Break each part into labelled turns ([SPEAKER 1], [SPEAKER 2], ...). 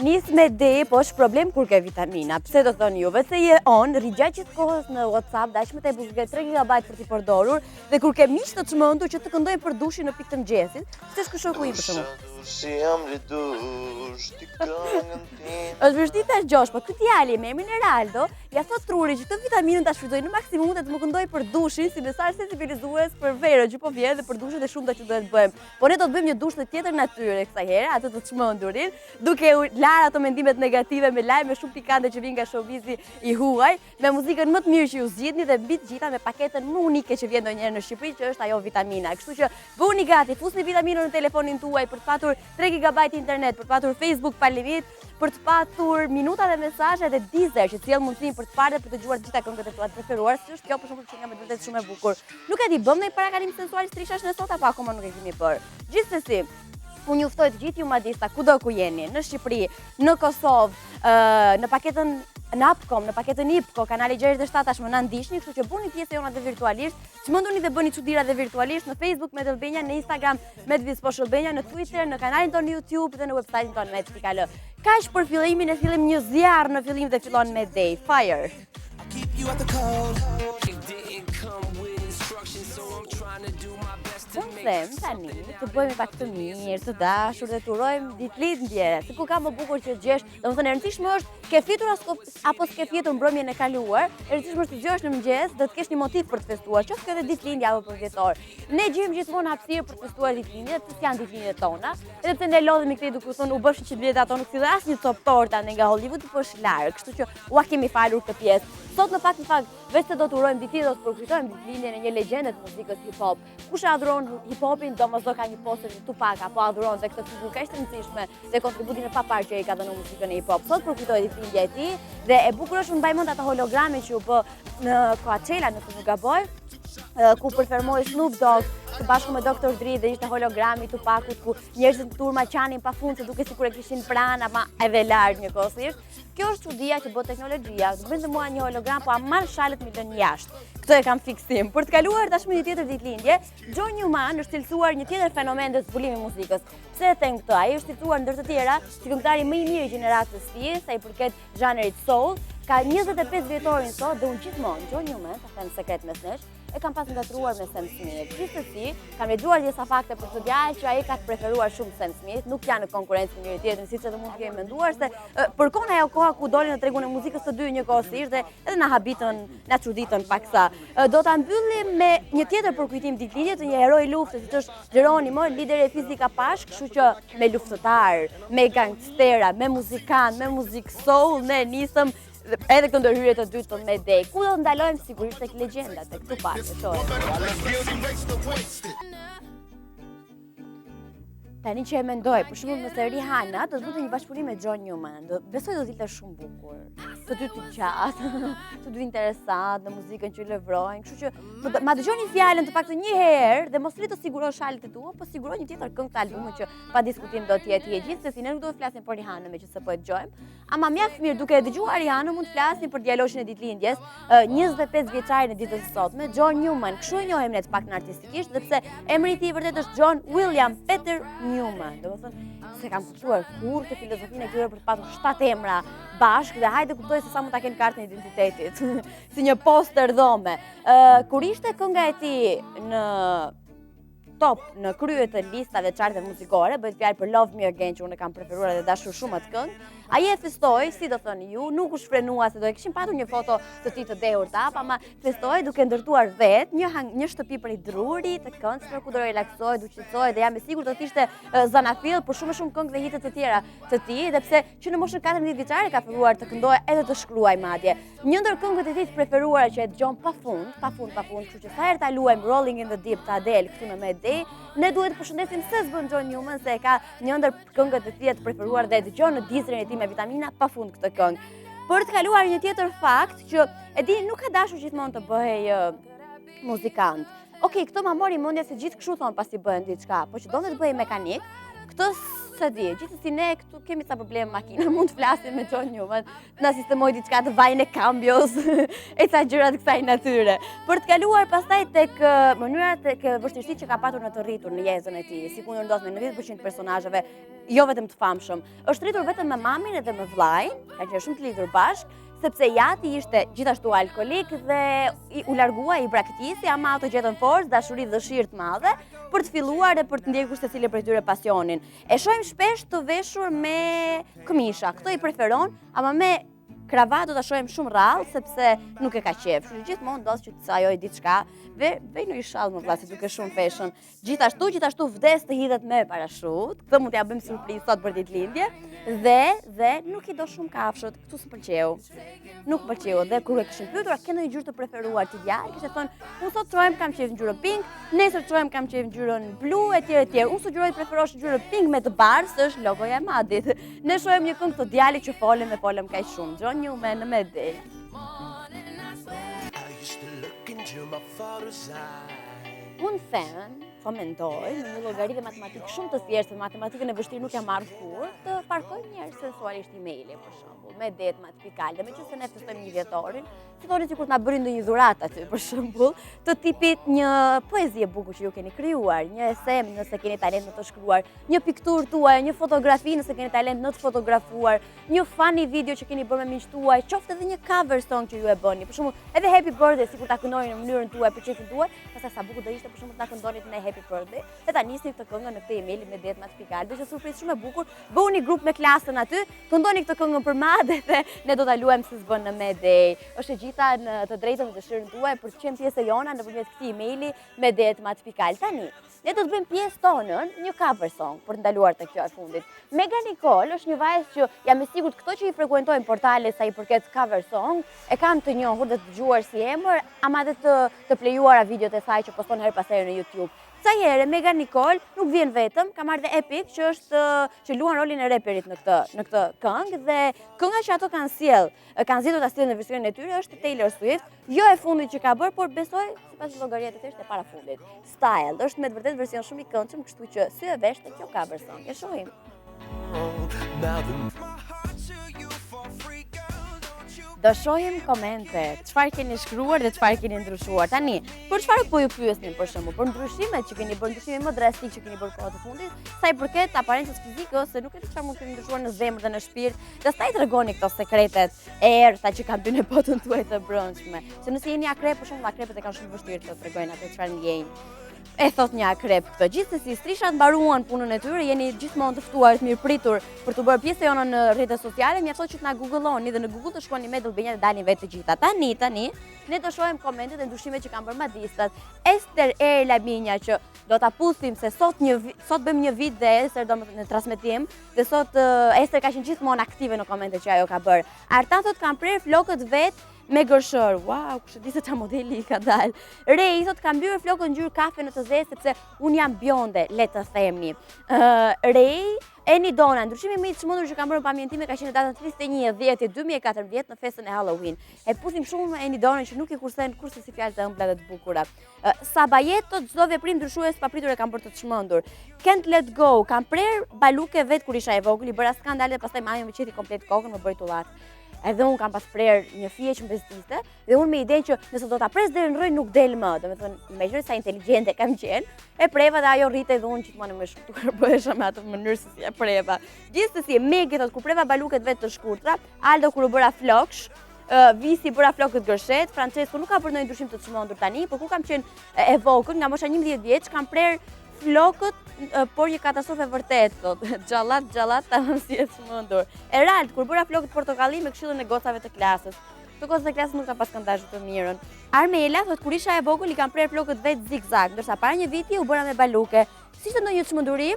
[SPEAKER 1] Nis me D, po është problem kur ke vitamina. Pse do thoni juve? Se je on, rrigjaç gjithë kohës në WhatsApp, dashmë të buzëge 3 GB për t'i përdorur, dhe kur ke miq të çmendur që të këndojnë për dushin në pikë të mëngjesit, pse s'ku shoku im për shkakun?
[SPEAKER 2] Si jam ridush, ti këngën tim.
[SPEAKER 1] Është vështirë tash Gjosh, po ky djali me emrin Eraldo, ja thot trurit që këtë vitaminën ta shfrytoj në maksimum dhe të më këndoj për dushin si mesazh sensibilizues për verën që po vjen dhe për dushin e shumta që duhet bëjmë. Po ne do të bëjmë një dush të tjetër natyre kësaj here, atë të çmendurin, duke larë ato mendimet negative me lajme shumë pikante që vijnë nga showbizi i huaj, me muzikën më të mirë që ju zgjidhni dhe mbi të gjitha me paketën më unike që vjen ndonjëherë në Shqipëri, që është ajo vitamina. Kështu që bëuni gati, fusni vitaminën në telefonin tuaj për të patur 3 GB internet, për të patur Facebook pa limit, për të patur minuta dhe mesazhe dhe Deezer që sjell mundësinë për të parë dhe për të dëgjuar të gjitha këngët e tua të preferuara, si është kjo për shembull që nga me vërtet shumë e bukur. Nuk e di, bëm ndonjë parakalim sensual strishash në sot apo akoma nuk e kemi bërë. Gjithsesi, unë ju ftoj të gjithë ju madhista, kudo ku jeni, në Shqipëri, në Kosovë, në paketën në Upcom, në paketën IPCO, kanali 67 tashmë na ndiqni, kështu që bëni pjesë jona dhe virtualisht, çmenduni dhe bëni çuditëra dhe virtualisht në Facebook me Dëlbenja, në Instagram me Dvispo Shëlbenja, në Twitter, në kanalin tonë YouTube dhe në website-in tonë met.al. Kaq për fillimin, e fillim një zjarr në fillim dhe fillon me Day Fire. Unë them tani të bëjmë pak të mirë, të dashur dhe të urojmë ditëlindje. Se ku ka më bukur që djesh, domethënë e rëndësishme është ke fitur apo s'ke fitur mbrëmjen e kaluar, e rëndësishme është të dëgjosh në mëngjes dhe të kesh një motiv për të festuar, qoftë edhe ditëlindje apo përvjetor. Ne gjejmë gjithmonë hapësirë për të festuar ditëlindjet, sepse janë ditëlindjet tona, edhe pse ne lodhemi këtej duke thënë u bësh 100 vjet ato nuk sill asnjë top torta nga Hollywood, po është larg, kështu që ua kemi falur këtë pjesë. Sot në fakt vetë se do të urojmë ditëlindje, do të përkujtojmë ditëlindjen e një legjende të muzikës hip-hop. Kush adhuron hip-hopin, domosdoshmë ka një poster të Tupac apo adhuron dhe këtë figurë kaq të rëndësishme dhe kontributin e paparë që ai ka dhënë në muzikën e hip-hop. Sot përkujtohet ditëlindja e tij dhe e bukur është unë mbaj mend ato holograme që u bë në Coachella, nëse nuk gaboj, ku performoi Snoop Dogg së bashku me Dr. Dre dhe ishte hologrami i Tupacut ku njerëzit në turma qanin pafund se duke sikur e kishin pranë ama edhe larg njëkohësisht. Kjo është çudia që bë teknologjia. Do bënte mua një hologram, po aman shalet mi lën jashtë. Këtë e kam fiksim. Për të kaluar tashmë një tjetër ditëlindje, John Newman është cilësuar një tjetër fenomen të zbulimit muzikës. Pse e them këtë? Ai është cilësuar ndër të tjera si këngëtari më i mirë i gjeneratës së tij, sa i përket zhanrit soul. Ka 25 vjetorin sot dhe unë gjithmonë John Newman, ta them sekret mes nesh, e kam pas ngatruar me Sam Smith. Gjithsesi, kam lexuar disa fakte për të djalë që ai ka preferuar shumë Sam Smith, nuk janë në konkurrencë me njëri tjetrin, siç edhe mund të kemi menduar se përkon ajo koha ku dolën në tregun e muzikës të dy njëkohësisht dhe edhe na habitën, na çuditën paksa. Do ta mbyllim me një tjetër përkujtim ditëlindje të një heroi lufte, siç është Geronimo, lider e Fizika Pashk, kështu që me luftëtar, me gangstera, me muzikant, me muzikë soul, ne nisëm edhe këtë ndërhyrje të dytë me Day. Ku do të ndalojmë sigurisht tek legjendat, tek Tupac, Tani që e mendoj, për shembull nëse Rihanna do të bëte një bashkëpunim me John Newman, besoj do të ishte shumë bukur. Të dy të gjatë, të dy interesant në muzikën që lëvrojnë, kështu që ma dëgjoni fjalën të paktën një herë dhe mos rrit të sigurosh shalet e tua, po siguro një tjetër këngë të albumit që pa diskutim do të jetë gjithsesi. Ne nuk do të flasim për Rihanna meqense po e dëgjojmë, ama mjaft mirë duke e dëgjuar Rihanna mund të flasim për djaloshin e ditëlindjes, 25 vjeçarin e ditës së sotme, John Newman. Kështu e njohim ne të paktën artistikisht, dhe pse emri i tij vërtet është John William Peter Newman. Domethënë se kam kuptuar kur të filozofinë e këtyre për të patur 7 emra bashkë dhe hajde kuptoj se sa mund ta kenë kartën e identitetit si një poster dhome. Kur ishte kënga e tij në top në krye të listave çarte muzikore, bëhet fjalë për Love Me Again që unë kam preferuar dhe dashur shumë atë këngë. Ai e festoi, si do thoni ju, nuk u shfrenua se do e kishim patur një foto të tij të dehur tap, ama festoi duke ndërtuar vetë një shtëpi për i druri, të këndshme ku do relaksoj, do qetësoj dhe jam e sigurt do të ishte zanafill për shumë këngë dhe hitet e tjera të tij, edhe pse që në moshën 14 vjeçare ka filluar të këndojë edhe të shkruaj madje. Një ndër këngët e tij të preferuara që e dëgjon pafund, kështu që sa herë ta luajm Rolling in the Deep ta Adele këtu në Medej, ne duhet të përshëndesim se s'bën John Newman se e ka një ndër këngët e tij të preferuar dhe e dëgjon në dizrin e tij me vitamina pafund këtë këngë. Për të kaluar një tjetër fakt që e dini nuk ka dashur gjithmonë të bëhej muzikant. Okej, këto ma mori mendja se gjithë kështu thonë pasi bëhen diçka, po që donte të bëhej mekanik, këtë se di, gjithsesi ne këtu kemi sa probleme makina, mund të flasim me John Newman, të na sistemoj diçka të vajin e cambios, e ca gjëra të kësaj natyre. Për të kaluar pastaj tek mënyra tek vështirësitë që ka patur në të rritur në jetën e tij, si kundër ndodh me 90% të personazheve, jo vetëm të famshëm. Është rritur vetëm me mamin edhe me vllajin, ka qenë shumë të lidhur bashkë, sepse jati ishte gjithashtu alkolik dhe u largua i braktisi, ama ato gjetën forcë, dashuri dhe dëshirë të madhe për të filluar dhe për të ndjekur secili prej tyre pasionin. E shohim shpesh të veshur me këmisha, këto i preferon, ama me kravat do ta shohim shumë rrallë sepse nuk e ka qejf. Kështu që gjithmonë ndodh që të sajoj diçka, vej në ishall më vlla, se duke shumë fashion. Gjithashtu vdes të hidhet me parashut. Këtë mund t'ja bëjmë surprizë sot për ditëlindje dhe nuk i do shumë kafshët. Ktu s'pëlqeu. Nuk pëlqeu dhe kur e kishim pyetur a ke ndonjë ngjyrë të preferuar ti djalë, kishte thonë, unë sot çojm kam qejf ngjyrën pink, nesër çojm kam qejf ngjyrën blu etj. Unë sugjeroj të preferosh ngjyrën pink me të bardhë, se është logoja e Madit. Ne shohim një këngë të djalit që folëm kaq shumë. John Newman në Medej. Unë them, mendoj, në një llogari dhe matematikë shumë të thjeshtë, matematikën e vështirë nuk e marr kur, të parkoj njerëz sensualisht emaili për shembull, me det matematical, dhe meqenëse ne festojmë një vjetorin, fitonin sikur na bërin ndonjë dhuratë aty për shembull, të tipit një poezi e bukur që ju keni krijuar, një esem nëse keni talent në të shkruar, një pikturë tuaj, një fotografi nëse keni talent në të fotografuar, një funny video që keni bërë me miqtë tuaj, qoftë edhe një cover song që ju e bëni, për shembull, edhe happy birthday sikur ta këndoni në mënyrën tuaj për çefin tuaj, pastaj sa bukur do ishte për shembull ta këndonit në happy birthday, dhe ta nisni këtë këngë në këtë email me det matematical, do të surprizë shumë e bukur, bëuni grup me klasën aty, këndoni këtë këngë për madhe dhe ne do ta luajmë si s'bën në Medej. Është e gjitha në të drejtën dhe dëshirën tuaj për të qenë pjesë e jona nëpërmjet këtij emaili me det matematical. Tani, ne do të bëjmë pjesë tonën një cover song për të ndaluar tek kjo e fundit. Megan Nicole është një vajzë që jam e sigurt këto që i frekuentojnë portalet sa i përket cover song e kanë të njohur dhe të dëgjuar si emër, ama edhe të plejuara videot e saj që poston her pas here në YouTube. Sa herë Megan Nicole nuk vjen vetëm, ka marrë dhe Epic që luan rolin e reperit në këtë këngë dhe kënga që ato kanë zgjedhur ta sjellin në versionin e tyre është Taylor Swift, jo e fundit që ka bërë, por besoj sipas llogarisë të thjeshtë e parafundit. Style, është me të vërtetë version shumë i këndshëm, kështu që sy e vesh te kjo cover song. E shohim. Do shohim komente, çfarë keni shkruar dhe çfarë keni ndryshuar. Tani, për çfarë po ju pyesnin për shembull, për ndryshimet që keni bërë, ndryshime më drastik që keni bërë kohë të fundit, sa i përket aparencës fizike ose nuk e di çfarë mund të keni ndryshuar në zemër dhe në shpirt, dhe staj tregoni këto sekretet e errta që kanë bërë në botën tuaj të brendshme. Se nëse jeni akrep, për shembull, akrepet e kanë shumë vështirë të tregojnë atë çfarë ndjejnë. E thot një akrep këtë. Gjithsesi, strishat mbaruan punën e tyre, jeni gjithmonë të ftuar të mirëpritur për të bërë pjesë jona në rrjetet sociale, mjafton që të na googloni dhe në Google të shkruani Medel Benja dhe dalin vetë të gjitha. Tani, ne do shohim komentet e ndryshimet që kanë bërë madistat. Ester Labinia që do ta puthim se sot bëjmë një vit dhe Ester do në transmetim dhe sot Ester ka qenë gjithmonë aktive në komente që ajo ka bërë. Artan thot kanë prerë flokët vet me gërshër. Wow, kush e di se ta modeli i ka dalë. Rej thot kam mbyrë flokën ngjyrë kafe në të zezë sepse un jam bjonde, le të themi. Rej Eni Dona, ndryshimi më i çmendur që kam bërë në pamjetime ka qenë në datën 31/10/2014 në festën e Halloween. E puthim shumë Eni Dona që nuk i kursen kurse si fjalë të ëmbla dhe të bukura. Sabajet tot çdo veprim ndryshues papritur e kam bërë të çmendur. Can't let go, kam prerë baluke vet kur isha e vogël, i bëra skandale dhe pastaj mami më qeti komplet kokën, më bëri tullat. Edhe unë kam pas prerë një fije që më bezdiste dhe unë me idenë që nëse do ta pres deri në rroj nuk del më. Domethënë, imagjinoj sa inteligjente kam qenë. E preva dhe ajo rritej dhe unë gjithmonë më shkurtuar bëhesha me atë mënyrë se si e preva. Gjithsesi, Megi thot kur preva baluket vetë të shkurtra, Aldo kur u bëra floksh, Visi bëra flokët gërshet, Francesco nuk ka bërë ndonjë ndryshim të çmendur tani, por kur kam qenë e vogël, nga mosha 11 vjeç, kam prerë flokët, por një katastrofë e vërtet, thot. Xhallat, tamam si e çmendur. Erald, kur bëra flokët portokalli me këshillën e gocave të klasës. Këto gocat e klasës nuk ka pas këndazh të mirën. Armela thot kur isha e vogël i kam prerë flokët vet zigzag, ndërsa para një viti u bëra me baluke. Si ishte ndonjë çmenduri,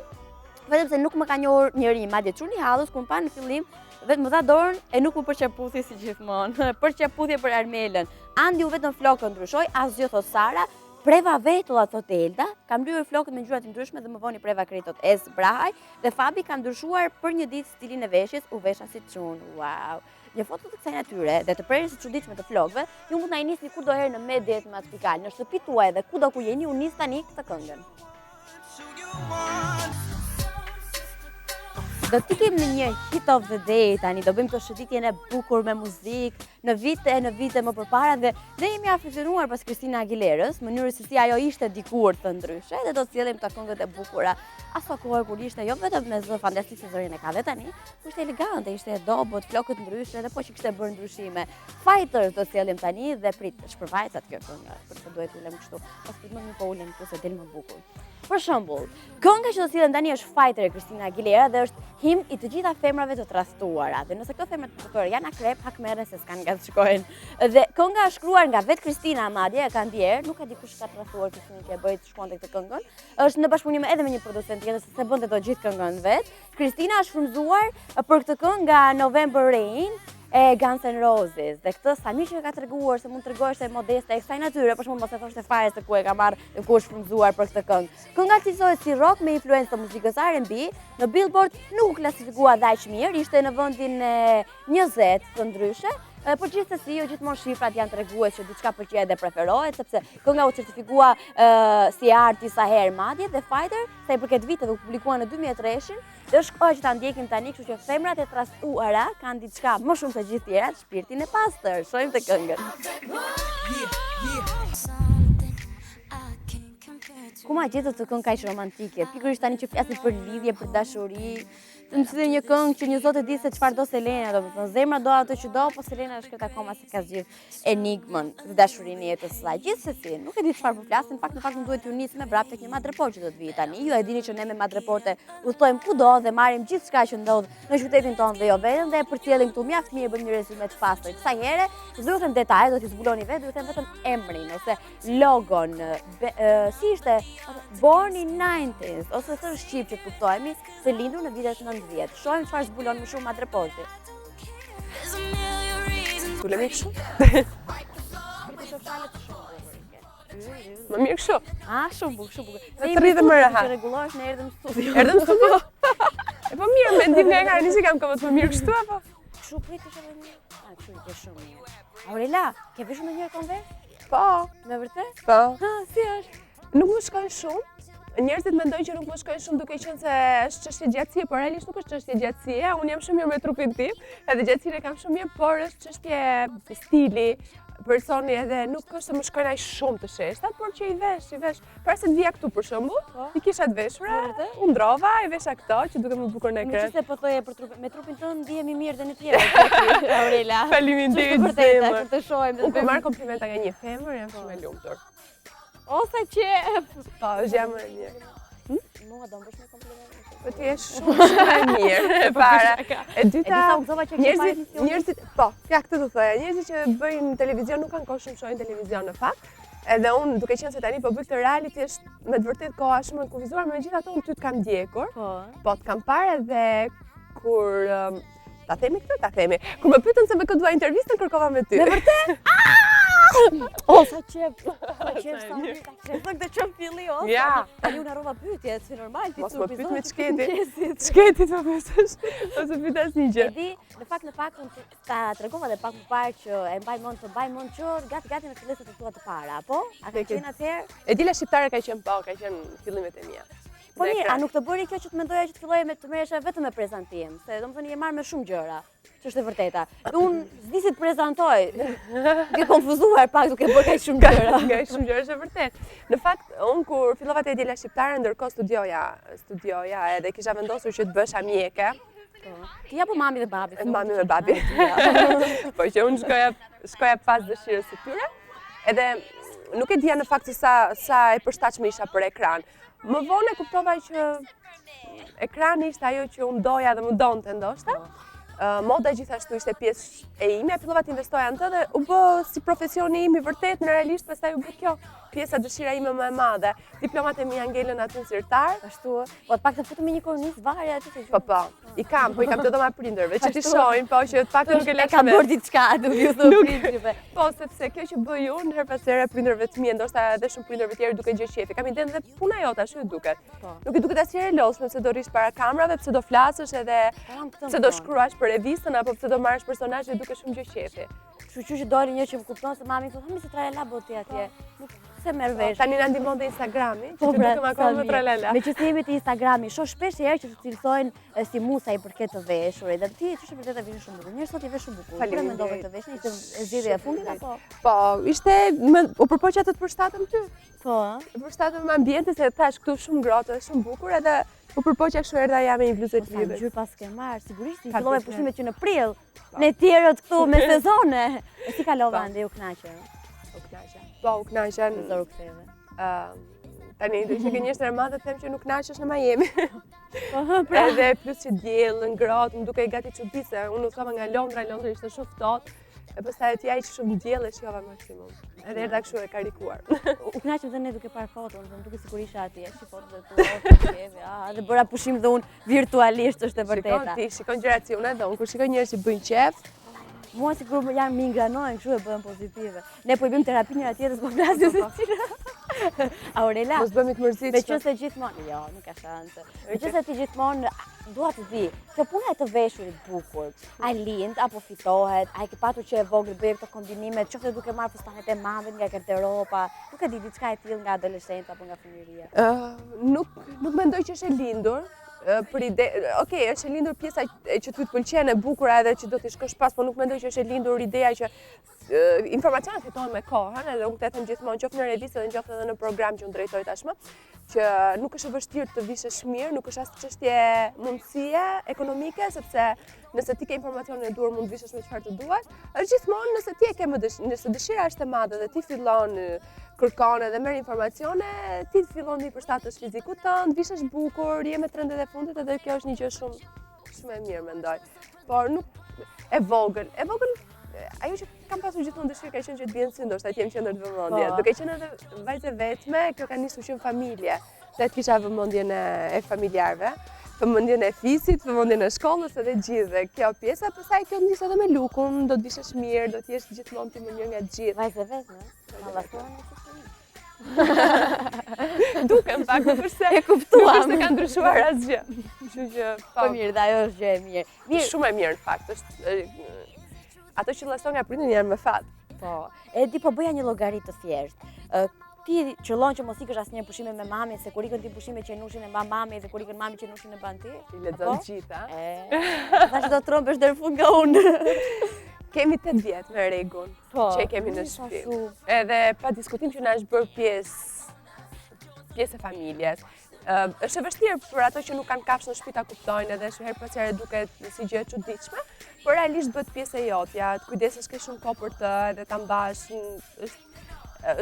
[SPEAKER 1] vetëm se nuk më ka njohur njëri, madje çuni hallës kur më pa në fillim, vetëm më dha dorën e nuk më përqaputhi si gjithmonë. Përqaputhje për Armelën. Andi u vetëm flokën ndryshoi, asgjë thot Sara. Preva vetulla thot Elda, kam lyer flokët me ngjyra të ndryshme dhe më voni preva kritot Es Brahaj dhe Fabi ka ndryshuar për një ditë stilin e veshjes, u vesha si çun. Wow. Një foto të kësaj natyre dhe të prerjes së çuditshme të flokëve, ju mund na i nisni kudoherë në mediat matikal, në shtëpi tuaj dhe kudo ku jeni, u nis tani këtë këngën. Do t'ikim në një hit of the day tani, do bëjmë të shëndetjen e bukur me muzikë, në vite më përpara dhe ne jemi afeksionuar pas Christina Aguilerës, mënyrës se si ajo ishte dikur të ndryshe dhe do të sjellim këto këngët e bukura. Aso kohë kur ishte jo vetëm me zë fantastik se zërin e ka dhe tani, por ishte elegante, ishte e dobët, flokët ndryshe dhe po që kishte bërë ndryshime. Fighters do sjellim tani dhe prit, shpërfaqet kjo këngë, për të duhet ulem kështu, pas të më po ulem këtu se del më bukur. Për shembull, kënga që do sillem tani është Fighter e Christina Aguilera dhe është him i të gjitha femrave të tradhtuara. Dhe nëse këto femra të tradhtuara janë akrep, hak merren se s'kan nga të shkojnë. Dhe kënga është shkruar nga vetë Christina madje, e ka ndjer, nuk e di kush ka tradhtuar Christina që e bëi të shkonte këtë këngën. Është në bashkëpunim edhe me një producent tjetër se bënte të gjithë këngën vet. Christina është frymzuar për këtë këngë nga November Rain e Guns N' Roses dhe këtë sa mirë që ka treguar se mund të tregosh se modeste e kësaj natyre, për shembull mos e thoshte fare se ku e ka marrë dhe ku është frymzuar për këtë këngë. Kënga cilësohet si rock me influencë të muzikës R&B, në Billboard nuk u klasifikua aq mirë, ishte në vendin e 20 të ndryshe. Por gjithsesi, jo gjithmonë shifrat janë tregues që diçka pëlqej dhe preferohet, sepse kënga u certifikua si arti sa herë madje dhe Fighter, sa i përket viteve u publikua në 2003-shin, dhe është kohë që ta ndjekim tani, kështu që femrat e tradhtuara kanë diçka më shumë se gjithë tjerat, shpirtin e pastër. Shohim të këngën. Ku ma gjetët të këngë kaq romantike? Pikërisht tani që flasim për lidhje, për dashuri, të më cilë një këngë që një zotë e di se çfarë do Selena, domethënë zemra do ato që do, po Selena është këtë akoma se ka zgjidhur enigmën dhe dashurinë e jetës së saj. Gjithsesi, nuk e di çfarë po flasim, në fakt më duhet t'ju nis me vrap tek një madreport që do të vijë tani. Ju e dini që ne me madreporte udhtojmë kudo dhe marrim gjithçka që ndodh në qytetin tonë dhe jo vetëm dhe e përcjellim këtu mjaft mirë, bëjmë një rezume të pastër. Kësaj here, do ju them detaje, do t'ju zbuloni vetë, do ju them vetëm emrin ose logon, si ishte Born in 90s, ose thërë shqip që të kuptojmë, se lindur në vitet 90. Shohim çfarë zbulon më shumë madreporti.
[SPEAKER 3] Tulemi kështu? Më mirë kështu?
[SPEAKER 1] Shumë bukur.
[SPEAKER 3] Dhe të rridhe më rehat.
[SPEAKER 1] Që rregullohesh në erdhëm studio.
[SPEAKER 3] Erdhëm studio? E po mirë, mendim nga e ka nisi kam këpët më mirë kështu, apo?
[SPEAKER 1] Kështu prit është edhe mirë? Kështu i ke shumë mirë. Aurela, ke veshur ndonjëherë Converse?
[SPEAKER 3] Po.
[SPEAKER 1] Me vërtet?
[SPEAKER 3] Po.
[SPEAKER 1] Si është?
[SPEAKER 3] Nuk më shkojnë shumë. Njerëzit mendojnë që nuk më shkojnë shumë duke qenë se është çështje gjatësie, por realisht nuk është çështje gjatësie. Unë jam shumë mirë me trupin tim, edhe gjatësinë kam shumë mirë, por është çështje stili, personi edhe nuk është se më shkojnë aq shumë të sheshtat, por që i vesh. Para se të vija këtu për shembull, i kisha të veshura, u ndrova, i vesha këto që duket më bukur në ekran.
[SPEAKER 1] Meqense po thoje për trupin, me trupin tënd ndihemi mirë dhe në tjerë. Aurela.
[SPEAKER 3] Faleminderit.
[SPEAKER 1] Kur të shohim.
[SPEAKER 3] Unë po marr komplimenta nga një femër, jam shumë e lumtur.
[SPEAKER 1] O sa qef!
[SPEAKER 3] Po, është jam e mirë.
[SPEAKER 1] Mua do më bësh me komplimente.
[SPEAKER 3] Po ti je shumë e mirë, e para. E dyta,
[SPEAKER 1] disa u gëzova që
[SPEAKER 3] njerëzit, po, ja këtë do thoya, njerëzit që bëjnë televizion nuk kanë kohë shumë shohin televizion në fakt. Edhe unë duke qenë se tani po bëj këtë reality është me të vërtet koha shumë e kufizuar, megjithatë unë ty të kam ndjekur. Po, të kam parë edhe kur ta themi këtë, ta themi. Kur më pyetën se me kë dua intervistën, kërkova me ty.
[SPEAKER 1] Me vërtet? O, sa qef! Sa qef, sa mirë, sa qef! Thënë të qëmë filli, o?
[SPEAKER 3] Ja!
[SPEAKER 1] Tani unë arrova pyetje, si normal, ti
[SPEAKER 3] mos më pyet me
[SPEAKER 1] çketit.
[SPEAKER 3] Çketit po pyetësh, ose pyet asnjë gjë.
[SPEAKER 1] E di, në fakt ta tregova edhe pak më parë që e mbaj mend që gati në fillimet e tua të para, apo? A ke qenë atëherë?
[SPEAKER 3] E dila shqiptare ka qenë po, ka qenë fillimet e mia.
[SPEAKER 1] Po mirë, a nuk të bëri kjo që të mendoja që të filloje me të merresha vetëm me prezantim, se domethënë je marrë me shumë gjëra, që është e vërteta. Unë s'di si të prezantoj. Ke konfuzuar pak duke bërë kaq shumë gjëra.
[SPEAKER 3] Nga shumë gjëra është e vërtet. Në fakt, unë kur fillova te Djela Shqiptare, ndërkohë studioja edhe kisha vendosur që të bëhesha mjeke.
[SPEAKER 1] Ti apo mami dhe babi?
[SPEAKER 3] Mami dhe babi. Po që unë shkoja pas dëshirës së tyre. Edhe nuk e dija në fakt se sa e përshtatshme isha për ekran. Më vonë e kuptova që ekrani ishte ajo që unë doja dhe më donte ndoshta. Moda gjithashtu ishte pjesë e ime, fillova të investoja në të dhe u bë si profesioni im i vërtet, në realisht pastaj u bë kjo pjesa dëshira ime më e madhe. Diplomat e mia ngelën aty në zyrtar.
[SPEAKER 1] Ashtu, po të paktën futem me një kornizë varje aty se
[SPEAKER 3] Po, i kam të dhoma prindërve, që ti shohin, po që të paktën nuk e lëshme.
[SPEAKER 1] Kam bërë diçka, duke ju thënë prindërve.
[SPEAKER 3] Po, sepse kjo që bëj unë her pas here prindërve të mi, ndoshta edhe shumë prindërve tjerë duke gjë qefi. Kam idenë dhe puna jote ashtu e duket. Nuk i duket asnjëherë e lodhshme pse do rish para kamerave, pse do flasësh edhe pse do shkruash për revistën apo pse do marrësh personazhe dhe duket shumë gjë qefi.
[SPEAKER 1] Kështu që doli një që më kupton se mami thotë, "Mi se tralala boti atje." Nuk se merr vesh.
[SPEAKER 3] Tani na ndihmon dhe Instagrami, që të dukem akoma më tralala.
[SPEAKER 1] Meqenëse jemi te Instagrami, shoh shpesh herë që të cilësojnë si musa i përket të veshurit. Dhe ti ç'është vërtet e vjen shumë bukur. Njerëz sot i vesh shumë bukur. Kur mendove të veshin, ishte zgjedhja e fundit apo?
[SPEAKER 3] Po, ishte u përpoqja të përshtatem ty.
[SPEAKER 1] Po,
[SPEAKER 3] Përshtatem me ambientin se thash këtu shumë ngrohtë, shumë bukur edhe u përpoqja kështu erdha ja me një bluzë të
[SPEAKER 1] sa
[SPEAKER 3] lidhur.
[SPEAKER 1] ngjyrë pas ke marr, sigurisht i fillove pushimet që në prill. Ne tjerët këtu me sezone. E si kalova ande u kënaqe?
[SPEAKER 3] U kënaqa. Po, u kënaqa.
[SPEAKER 1] Zor u ktheve.
[SPEAKER 3] Tani do ishte njerëz të madhe të them që nuk kënaqesh në Miami.
[SPEAKER 1] Pra,
[SPEAKER 3] Edhe plus që diell, ngrohtë, më dukej gati çuditse. Unë u thova nga Londra ishte shumë ftohtë. E pastaj atje ai shumë diell e shijova maksimum. Edhe erdha kështu e karikuar.
[SPEAKER 1] u kënaqem dhe ne duke parë foton, më duket sikur isha atje, shi fotot e tua, dhe bëra pushim dhe unë virtualisht është e vërteta.
[SPEAKER 3] Shikon gjërat si unë edhe unë, kur shikoj njerëz që bëjnë qef,
[SPEAKER 1] Mua sikur janë më ingranojnë kështu e bëhen pozitive. Ne po i bëjmë terapi njëra tjetrës, po flasim se cila. Aurela,
[SPEAKER 3] mos bëmi të mërzitshme.
[SPEAKER 1] meqenëse gjithmonë, jo, nuk ka shanse. Meqenëse ti gjithmonë dua të di, kjo puna e të veshurit bukur, a lind apo fitohet, a e ke patur që e vogël bëje këto kombinimet, qoftë duke marrë fustanet e mamit nga garderoba, nuk e di diçka e tillë nga adoleshenca apo nga fëmijëria.
[SPEAKER 3] Nuk mendoj që është e lindur. Për ide, okej, është e lindur pjesa që ty të pëlqen e bukur edhe që do t'i shkosh pas, por nuk mendoj që është e lindur ideja që informacionet fitohen me kohën, edhe unë të them gjithmonë qoftë në revistë dhe qoftë edhe në program që unë drejtoj tashmë, që nuk është e vështirë të vishesh mirë, nuk është as çështje mundësie ekonomike, sepse nëse ti ke informacionin e duhur mund të vishesh me çfarë të duash, është gjithmonë nëse ti e ke nëse dëshira është e madhe dhe ti fillon kërkon edhe merr informacione, ti fillon të përshtatësh fizikut tënd, vishesh bukur, je me trendet e fundit edhe kjo është një gjë shumë e mirë mendoj. Por nuk e vogël, ajo që kam pasur gjithmonë dëshirë ka qenë që të bien sy, ndoshta të jem qendër vëmendje. Duke qenë edhe vajzë vetme, kjo ka nisur që në familje. Dhe të kisha vëmendjen e familjarëve, vëmendjen e fisit, vëmendjen e shkollës edhe gjithë. Dhe kjo pjesa, pastaj kjo nis edhe me lukun, do të vishesh mirë, do të jesh gjithmonë ti më mirë nga të gjithë.
[SPEAKER 1] Vajzë vetme, mallasuan
[SPEAKER 3] Dukem pak nuk është se
[SPEAKER 1] e kuptuam.
[SPEAKER 3] Nuk është se ka ndryshuar asgjë. Kështu që
[SPEAKER 1] Po mirë, dhe ajo është gjë e mirë.
[SPEAKER 3] Shumë e mirë në fakt, është ato që llason nga prindin janë më fat.
[SPEAKER 1] Po, e di po bëja një llogari të thjeshtë. Ti qëllon që mos ikësh asnjë pushime me mamin, se kur ikën ti pushime që nushin e mban mami dhe kur ikën mami që nushin e mban ti.
[SPEAKER 3] I lexon gjitha.
[SPEAKER 1] Tash do trombesh deri fund nga unë.
[SPEAKER 3] Kemi 8 vjet me rregull që e kemi në shtëpi. Edhe pa diskutim që na është bërë pjesë e familjes. Është e vështirë për ato që nuk kanë kafshë në shtëpi ta kuptojnë edhe her pas here duket si gjë e çuditshme, por realisht bëhet pjesë e jotja, të kujdesesh ke shumë kohë për të edhe ta mbash,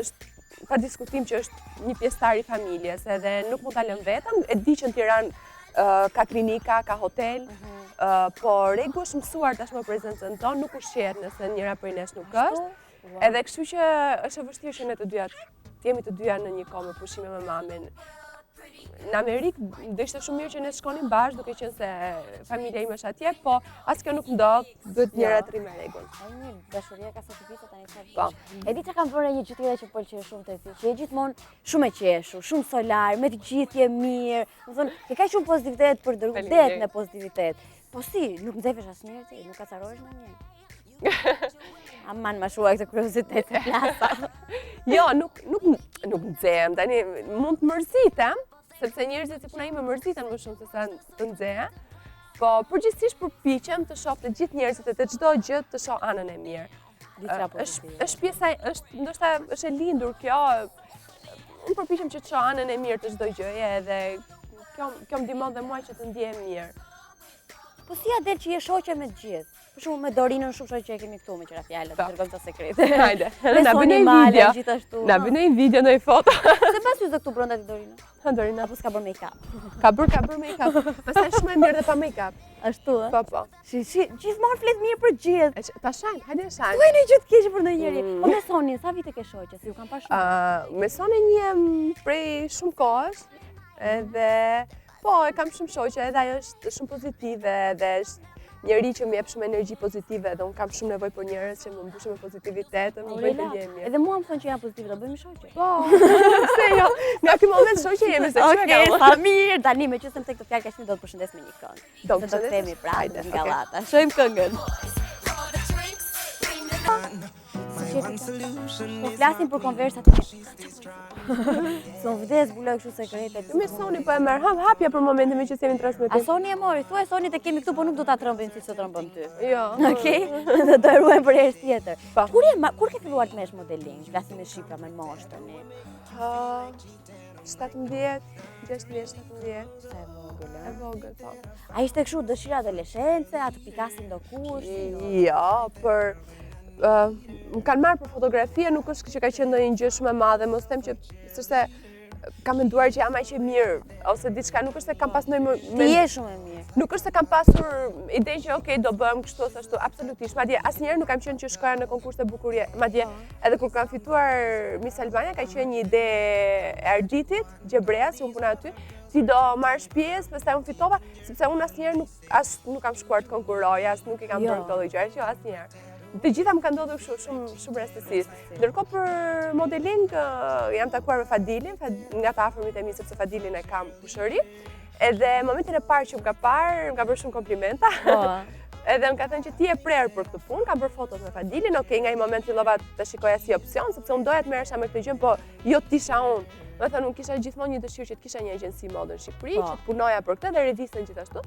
[SPEAKER 3] është pa diskutim që është një pjesëtar i familjes edhe nuk mund ta lëm vetëm. E di që në Tiranë ka klinika, ka hotel, por rregu është mësuar tashmë prezencën tonë, nuk ushqehet nëse njëra prej nesh nuk është. Edhe kështu që është e vështirë që ne të jemi të dyja në një kohë me pushime me mamin. Në Amerikë do ishte shumë mirë që ne shkonim bashkë, duke qenë se familja ime është atje, po as kjo nuk ndodh, duhet njëra të rrimë me rregull.
[SPEAKER 1] Mirë, dashuria ka sakrifisë tani çfarë.
[SPEAKER 3] Po.
[SPEAKER 1] E di çka kam bërë një gjë tjetër që pëlqej shumë te ti, që je gjithmonë shumë e qeshur, shumë solar, me të gjithë je mirë. Do thonë, ke kaq shumë pozitivitet për dërguar det në pozitivitet. Po si, nuk nxehesh asnjëherë ti, nuk kacarohesh ndonjëherë. Aman ma shua këtë kuriozitet e plasa.
[SPEAKER 3] Jo, nuk nxehem, tani mund të mërzitem, sepse njerëzit si puna ime mërziten më shumë se sa të nxehem, po përgjithsisht përpiqem të shoh të gjithë njerëzit e të çdo gjë të shoh anën e mirë. Është pjesa, ndoshta është e lindur kjo. Unë përpiqem që të shoh anën e mirë të çdo gjëje edhe kjo më ndihmon dhe mua që të ndihem mirë.
[SPEAKER 1] Po si ja del që je shoqe me të gjithë? Për shembull me Dorinën shumë shoqe kemi këtu me qira fjalët, dërgojmë të sekrete.
[SPEAKER 3] Hajde,
[SPEAKER 1] Me
[SPEAKER 3] na
[SPEAKER 1] Soni
[SPEAKER 3] bëni një
[SPEAKER 1] Malen,
[SPEAKER 3] video.
[SPEAKER 1] gjithashtu.
[SPEAKER 3] Na bëni një video, ndonjë foto.
[SPEAKER 1] Se pas hyzë këtu brenda ti Dorina.
[SPEAKER 3] Ha Dorina,
[SPEAKER 1] Apo s'ka bërë make-up.
[SPEAKER 3] ka bërë make-up. Pastaj shumë e mirë dhe pa make-up.
[SPEAKER 1] Ashtu ë?
[SPEAKER 3] Po.
[SPEAKER 1] Si, gjithmonë flet mirë për gjithë.
[SPEAKER 3] Ta shajm, hajde shajm.
[SPEAKER 1] Thuaj në gjë të keqe për ndonjëri. Po me Sonin, sa vite ke shoqe? Si u kam parë shumë.
[SPEAKER 3] Me Sonin njem prej shumë kohësh, edhe po e kam shumë shoqe, edhe ajo është shumë pozitive, dhe është njëri që më jep shumë energji pozitive, dhe unë kam shumë nevojë për njerëz që më mbushin me pozitivitet, më bëjnë të ndjem mirë.
[SPEAKER 1] Edhe mua më thonë që jam pozitive, do bëjmë shoqe.
[SPEAKER 3] Po, pse jo? Nga ky moment shoqe jemi se çfarë
[SPEAKER 1] Okej,
[SPEAKER 3] kam.
[SPEAKER 1] sa mirë. Tani me qësëm tek të fjalë kaq do të përshëndes me një këngë.
[SPEAKER 3] Do
[SPEAKER 1] të kthehemi pra
[SPEAKER 3] Hajde,
[SPEAKER 1] nga
[SPEAKER 3] okay.
[SPEAKER 1] Gallata. Shojmë këngën. Po flasim për konversat e Son vdes buloj kështu sekrete.
[SPEAKER 3] Me Soni po e merr hapja për momentin me që jemi në
[SPEAKER 1] A
[SPEAKER 3] transmetim.
[SPEAKER 1] Soni e mori, thuaj Soni të kemi këtu, po nuk do ta trëmbim si sot trëmbëm ty.
[SPEAKER 3] Jo.
[SPEAKER 1] Okej? Do e ruajmë për herë tjetër.
[SPEAKER 3] Po.
[SPEAKER 1] Kur ke filluar të merresh modeling? Flasim me shifra me moshë tani.
[SPEAKER 3] 17, 16, 17.
[SPEAKER 1] Sa e vogël,
[SPEAKER 3] E vogël, po.
[SPEAKER 1] A ishte kështu dëshira adoleshence, a të pikasin do kush?
[SPEAKER 3] Jo, për më kanë marrë për fotografia, nuk është që ka qenë ndonjë gjë shumë e madhe, mos them që sepse kam menduar që jam aq e mirë ose diçka, nuk është se kam pas ndonjë
[SPEAKER 1] Ti je shumë e mirë.
[SPEAKER 3] nuk është se kam pasur ide që okay, do bëhem kështu ose ashtu, absolutisht. Madje asnjëherë nuk kam qenë që shkoja në konkurse bukurie. Madje edhe kur kam fituar Miss Albania ka qenë një ide e Argjitit, Gjebrea, si unë puna aty. Ti do marrësh pjesë, pastaj unë fitova, sepse unë asnjëherë nuk kam shkuar të konkurroj, as nuk i kam bërë këto lloj gjëra, jo asnjëherë. Të gjitha më kanë ndodhur shumë rastësisht. Ndërkohë për modeling jam takuar me Fadilin, nga të afërmit e mi sepse Fadilin e kam pushëri. Edhe momentin e parë që më ka bërë shumë komplimenta. Edhe më ka thënë që ti e prerë për këtë punë, kam bërë fotot me Fadilin, okej, nga një moment fillova të shikoja si opsion, sepse unë doja të merresha me këtë gjë, po jo të isha unë. Do të thënë, unë kisha gjithmonë një dëshirë që të kisha një agjenci mode në Shqipëri, që të punoja për këtë dhe revistën gjithashtu.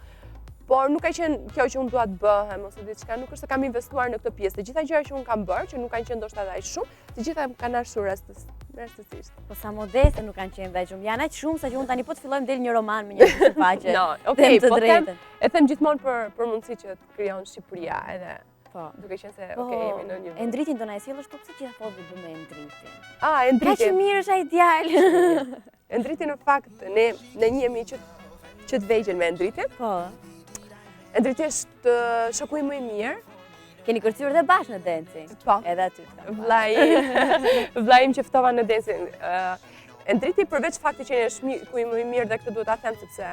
[SPEAKER 3] Por nuk ka qenë kjo që unë dua të bëhem ose diçka, nuk është se kam investuar në këtë pjesë. Të gjitha gjërat që unë kam bërë, që nuk kanë qenë ndoshta aq shumë, të gjitha më kanë ardhur rastësisht.
[SPEAKER 1] Po sa modeste nuk kanë qenë veç shumë. Janë aq shumë sa që unë tani po të fillojmë del një roman me një sipaqe.
[SPEAKER 3] No, okay,
[SPEAKER 1] të
[SPEAKER 3] po
[SPEAKER 1] drejtën.
[SPEAKER 3] e them gjithmonë për mundësi që të krijon Shqipëria, edhe
[SPEAKER 1] Po.
[SPEAKER 3] duke qenë se okay, jemi në një
[SPEAKER 1] Endritin do na e sjellësh po pse gjithë fotot do me Endritin.
[SPEAKER 3] Endriti.
[SPEAKER 1] Kaq mirë është ai djalë.
[SPEAKER 3] Endriti në fakt ne njihemi që të vegjël me Endritin.
[SPEAKER 1] Po.
[SPEAKER 3] Endriti është shoku im më i mirë.
[SPEAKER 1] Keni kërcyer dhe bashkë në dancing.
[SPEAKER 3] Po.
[SPEAKER 1] Edhe aty.
[SPEAKER 3] Vllai im që ftova në dancing. Endriti përveç faktit që është shoku im më i mirë dhe këtë duhet ta them sepse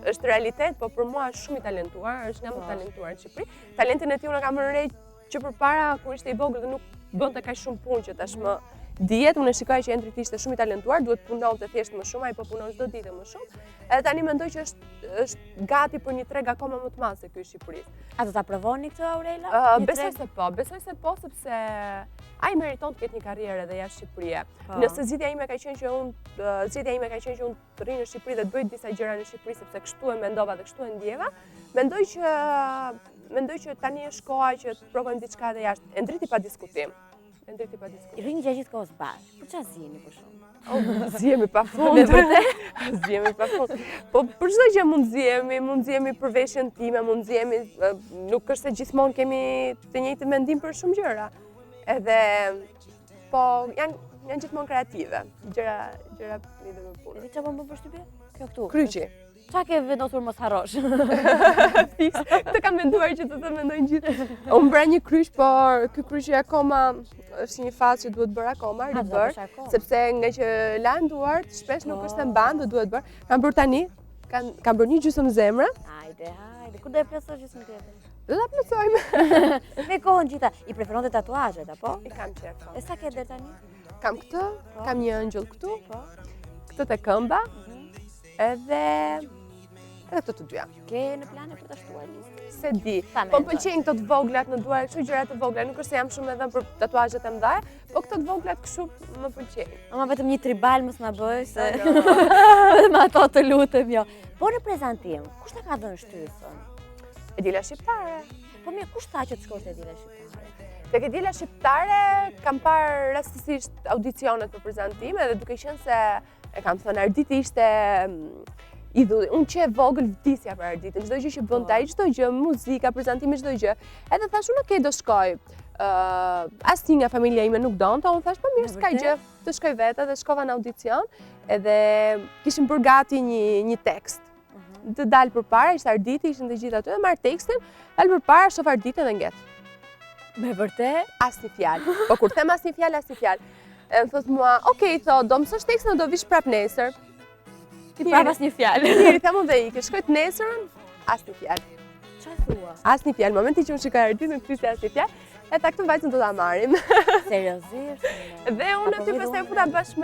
[SPEAKER 3] është realitet, po për mua është shumë i talentuar, është nga më talentuar në Shqipëri. Talentin e tij unë kam rënë që përpara kur ishte i vogël dhe nuk bënte kaq shumë punë që tashmë dihet, unë shikoja që Endriti ishte shumë i talentuar, duhet punonte thjesht më shumë, ai po punon çdo ditë më shumë. Edhe tani mendoj që është gati për një treg akoma më të madh se ky i Shqipërisë.
[SPEAKER 1] A do ta provoni këtë Aurela?
[SPEAKER 3] Besoj se po, sepse ai meriton të ketë një karrierë edhe jashtë Shqipërisë. Nëse zgjidhja ime ka qenë që unë të rri në Shqipëri dhe të bëj disa gjëra në Shqipëri sepse kështu e mendova dhe kështu e ndjeva, mendoj që tani është koha që të provojmë diçka edhe jashtë. Endriti pa diskutim.
[SPEAKER 1] Rrini gjithë kohës bashkë. Për çfarë ziheni për shkak?
[SPEAKER 3] Zihemi pafund. Zihemi pafund. Po për çdo gjë mund zihemi për veshjen time, mund zihemi, nuk është se gjithmonë kemi të njëjtin mendim për shumë gjëra. Edhe po janë gjithmonë kreative. Gjëra lidhur me punën.
[SPEAKER 1] Edhe çfarë bën përshtypje? Kjo këtu.
[SPEAKER 3] Kryqi.
[SPEAKER 1] Qa ke vendosur mos harrosh?
[SPEAKER 3] Të kam menduar që të mendojnë gjithë. Unë bra një kryq, por ky kryqi akoma është një fazë që duhet bërë akoma, ribër, sepse nga që lanë duart, shpesh nuk është e mban dhe duhet bërë. Kam bërë tani, kam bërë një gjysmë zemre.
[SPEAKER 1] Hajde, ku do e plotësosh gjysmën tjetër?
[SPEAKER 3] Do ta plotësojmë.
[SPEAKER 1] Me kohën gjitha, i preferonte tatuazhet apo?
[SPEAKER 3] I kam qef.
[SPEAKER 1] E sa ke deri tani?
[SPEAKER 3] Kam këtë, kam një ëngjëll këtu, këtë te këmba, edhe këto të dyja.
[SPEAKER 1] Ke në plane për ta shtuar listë?
[SPEAKER 3] Se di. Po pëlqejnë këto të voglat në duar, kështu gjëra të vogla, nuk është se jam shumë edhe për tatuazhet e mëdha, po këto të voglat kështu më pëlqejnë.
[SPEAKER 1] Ama vetëm një tribal mos na bëj se vetëm ato të lutem jo. Po në prezantim, kush ta ka dhënë shtysën?
[SPEAKER 3] Edila shqiptare.
[SPEAKER 1] Po mirë, kush tha që të shkosh te Edila shqiptare?
[SPEAKER 3] Tek Edila shqiptare kam parë rastësisht audicionet për prezantim, edhe duke qenë se e kam thënë Arditi idhulli. Unë që e vogël vdisja për Arditën, çdo gjë që bën ai, çdo gjë, muzika, prezantime, çdo gjë. Edhe thash unë okay, do shkoj. Asnjë nga familja ime nuk donte, unë thash po mirë, s'ka gjë, të shkoj vetë dhe shkova në audicion, edhe kishim bërë gati një tekst. Të dalë përpara, ishte Arditi, ishin të gjithë aty, dhe marr tekstin, dalë përpara, shoh Arditën dhe nget.
[SPEAKER 1] Me vërtet?
[SPEAKER 3] Asnjë fjalë. Po kur them asnjë fjalë. E më thot mua, okay, do mësosh tekstin dhe do vish prap nesër.
[SPEAKER 1] Ti prap asnjë fjalë.
[SPEAKER 3] Njëri them unë dhe ikë, shkojt nesërën, asnjë fjalë.
[SPEAKER 1] Çfarë thua?
[SPEAKER 3] Asnjë fjalë. Momenti që unë shikoj Arditën, nuk kishte asnjë fjalë. E ta këtë vajzën do ta marrim.
[SPEAKER 1] Seriozisht?
[SPEAKER 3] Dhe unë aty pastaj futa bashkë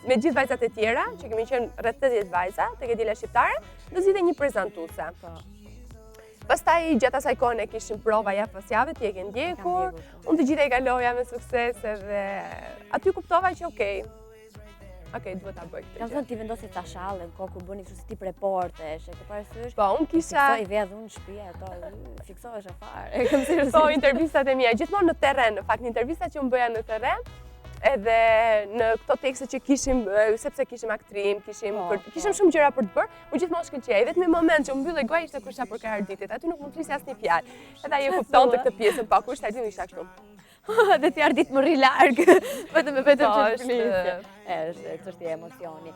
[SPEAKER 3] me gjithë vajzat e tjera, që kemi qenë rreth 80 vajza, tek e dila shqiptare, do zgjidhej një prezantuese. Pastaj gjatë asaj kohe kishim prova javë pas jave, ti e ke ndjekur. Unë të gjitha i kaloja me sukses edhe aty kuptova që okej, duhet ta bëj këtë.
[SPEAKER 1] Kam thënë ti vendosi ta shallën kohë kur bëni kështu si tip reportesh, e ke parasysh?
[SPEAKER 3] Po, unë kisha
[SPEAKER 1] Fiksoj vedh unë në shtëpi ato, fiksohesh afare. Kam seriozisht.
[SPEAKER 3] Po, intervistat e mia gjithmonë në terren, në fakt intervistat që unë bëja në terren, edhe në këto tekste që kishim, sepse kishim aktrim, kishim shumë gjëra për të bërë, unë gjithmonë shkëlqej. Vetëm në moment që u mbyllej goja ishte kur isha për Arditit, aty nuk mund të flisja asnjë fjalë. Edhe ajo kuptonte këtë pjesën, po kur ishte Arditi isha kështu.
[SPEAKER 1] Dhe ti Ardit më rri larg, vetëm që flisje. Është çështje emocioni.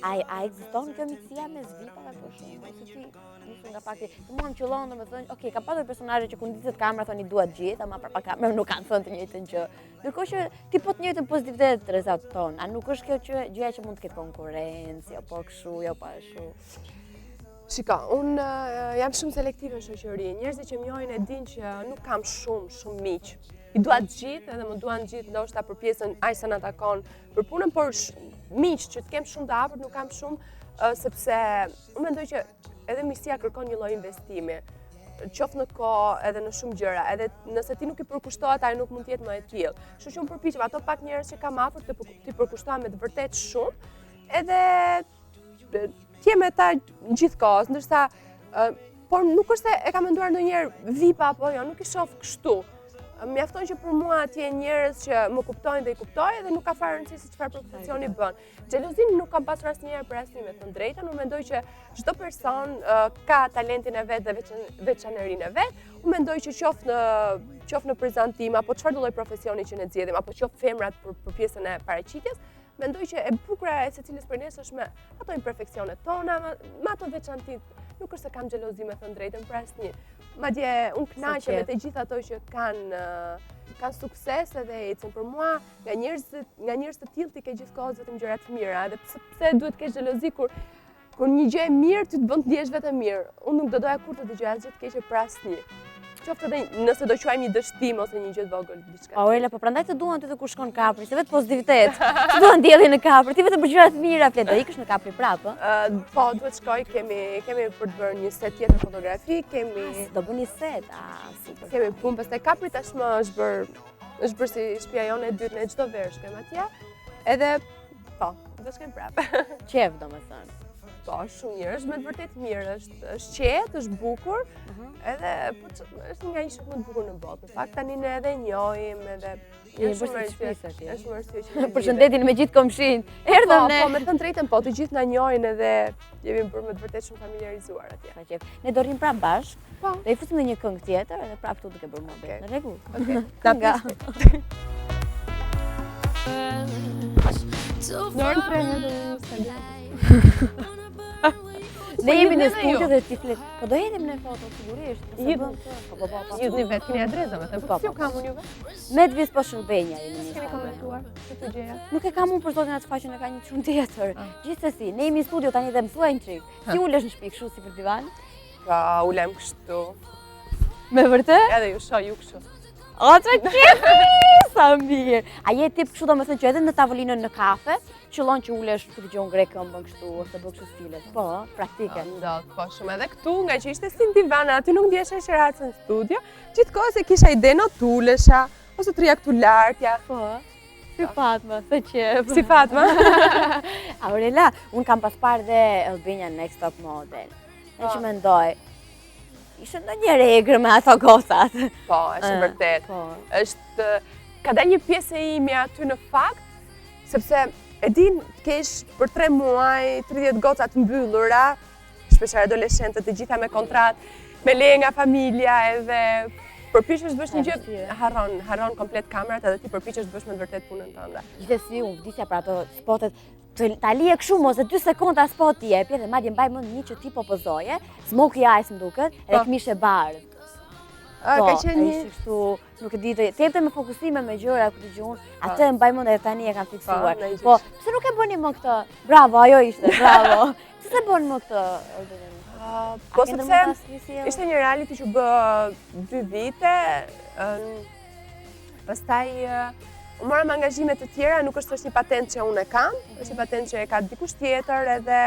[SPEAKER 1] A ekziston kjo miqësia mes vipave për shembull? Se ti nisu nga pakti, mua më qellon domethënë, okay, ka pasur personazhe që kur ndiset kamera thoni dua të gjithë, ama përpara kamerës nuk kanë thënë të njëjtën gjë. Ndërkohë që ti po të njëjtën pozitivitet rezulton, a nuk është kjo gjëja që mund të ketë konkurrencë, apo kështu, jo pa ashtu?
[SPEAKER 3] Shiko, unë jam shumë selektive në shoqëri. Njerëzit që më njohin e dinë që nuk kam shumë miq. I dua të gjithë edhe më duan gjithë ndoshta për pjesën aq sa na takon për punën, por miq që të kem shumë të afërt nuk kam shumë, sepse unë mendoj që edhe miqësia kërkon një lloj investimi. Qoftë në kohë edhe në shumë gjëra, edhe nëse ti nuk i përkushtohet, ai nuk mund të jetë më e tillë. Kështu që unë përpiqem ato pak njerëz që kam afër të përkushtohen me të vërtet shumë, edhe ti je me ta gjithkohës, ndërsa por nuk është se e kam menduar ndonjëherë vipa apo jo, nuk i shoh kështu. Mjafton që për mua atje njerëz që më kuptojnë dhe i kuptoj dhe nuk ka fare rëndësi se çfarë profesioni bën. Xhelozinë nuk kam pasur asnjëherë për asnjë, me të drejtën, unë mendoj që çdo person ka talentin e vet dhe veçanërinë e vet. Unë mendoj që qoftë në prezantim apo çfarë lloj profesioni që ne zgjedhim, apo qoftë femrat për pjesën e paraqitjes, mendoj që e bukura e secilës për nesh është me ato imperfeksionet tona, me ato veçantitë. Nuk është se kam xhelozi, me të drejtën, për asnjë. Madje unë kënaqem me të gjithë ato që kanë sukses edhe ecën. Për mua, nga njerëz të tillë ti ke gjithkohë vetëm gjëra të mira, edhe pse duhet të kesh xhelozi kur një gjë e mirë ty të bën të ndihesh vetëm mirë. Unë nuk do doja kur të dëgjoj asgjë të keqe për asnjë. Qoftë edhe nëse do quajmë një dështim ose një gjë të vogël diçka.
[SPEAKER 1] Aurela, po prandaj të duan ty të kur shkon kapri, se vetë pozitivitet. Të duan diellin në kapër, ti vetëm për gjëra të mira flet, do ikësh në kapri prapë?
[SPEAKER 3] Po, duhet shkoj, kemi për të bërë një set tjetër fotografi,
[SPEAKER 1] do bëni set, super.
[SPEAKER 3] Kemi punë pastaj kapri tashmë është bërë si shtëpia jone e dytë, ne çdo verë shkojmë atje. Edhe po, do shkojmë prapë.
[SPEAKER 1] Qef domethënë.
[SPEAKER 3] Po, shumë mirë, është me të vërtet mirë, është qetë, është bukur, edhe është nga ishët më të bukur në botë. Në fakt, tani ne edhe njohim, edhe është shumë arsye që
[SPEAKER 1] përshëndetin me gjithë komshin. Erdhëm ne.
[SPEAKER 3] Po, me thënë drejtën, po, të gjithë na njohin edhe jemi bërë me të vërtet shumë familiarizuar atje.
[SPEAKER 1] Ne do rrim prapë bashkë.
[SPEAKER 3] Po.
[SPEAKER 1] Do i fusim në një këngë tjetër edhe prapë këtu duke bërë mohabet. Në rregull.
[SPEAKER 3] Okej.
[SPEAKER 1] Kënga. Ne jemi në studio dhe ti flet. Po do jetim në foto sigurisht. Po.
[SPEAKER 3] Jeni vetë keni adresën, më thënë. Po, si u kam unë juve?
[SPEAKER 1] Me të vis po shërbenja jemi.
[SPEAKER 3] Keni komentuar këtë gjëja?
[SPEAKER 1] Nuk e kam unë për zotin atë faqen, e ka një çun tjetër. Gjithsesi, ne jemi në studio tani dhe mësuaj një çik. Si ulesh në shtëpi kështu si për divan?
[SPEAKER 3] Pa, ulem kështu.
[SPEAKER 1] Me vërtet?
[SPEAKER 3] Edhe ju shoh ju kështu.
[SPEAKER 1] O, që qefi! Sa mirë! A je tip kështu do me thënë që edhe në tavolinën në kafe, qëllon që ulesh të dëgjon gre këmbën kështu, ose bë kështu stilet. Po, praktike.
[SPEAKER 3] Ndot, po shumë edhe këtu, nga që ishte si në divan, aty nuk ndjesha shëracë në studio, gjithkohë se kisha ide në tulesha, ose të rria këtu lartja.
[SPEAKER 1] Po, si Fatma, se qef.
[SPEAKER 3] Si Fatma?
[SPEAKER 1] Aurela, unë kam pas parë dhe Albania Next Top Model. Në që mendoj, ishte ndonjë regrë me ato gocat.
[SPEAKER 3] Po, është vërtet.
[SPEAKER 1] Po.
[SPEAKER 3] Ka dalë një pjesë e ime aty në fakt, sepse E din, kesh për 3 muaj, 30 goca të mbyllura, shpeshherë adoleshentët të gjitha me kontratë, me leje nga familja edhe përpiqesh të bësh një gjë, harron komplet kamerat edhe ti përpiqesh të bësh me vërtet punën tënde.
[SPEAKER 1] Gjithsesi unë vdisja për ato spotet ta lije kështu mos e 2 sekonda spot ti jepi dhe madje mbaj mend një që ti po pozoje, smoky eyes më duket, edhe këmishë e bardhë.
[SPEAKER 3] Ka qenë një
[SPEAKER 1] kështu, nuk e di të jepte me fokusime me gjëra ku dëgjon, atë mbaj mend edhe tani e kam fiksuar. Po, pse nuk e bëni më këtë? Bravo, ajo ishte, bravo. Pse se bëni më këtë?
[SPEAKER 3] Po sepse ishte një reality që bë 2 vite, pastaj u morëm angazhime të tjera, nuk është një patent që unë e kam, është një patent që e ka dikush tjetër edhe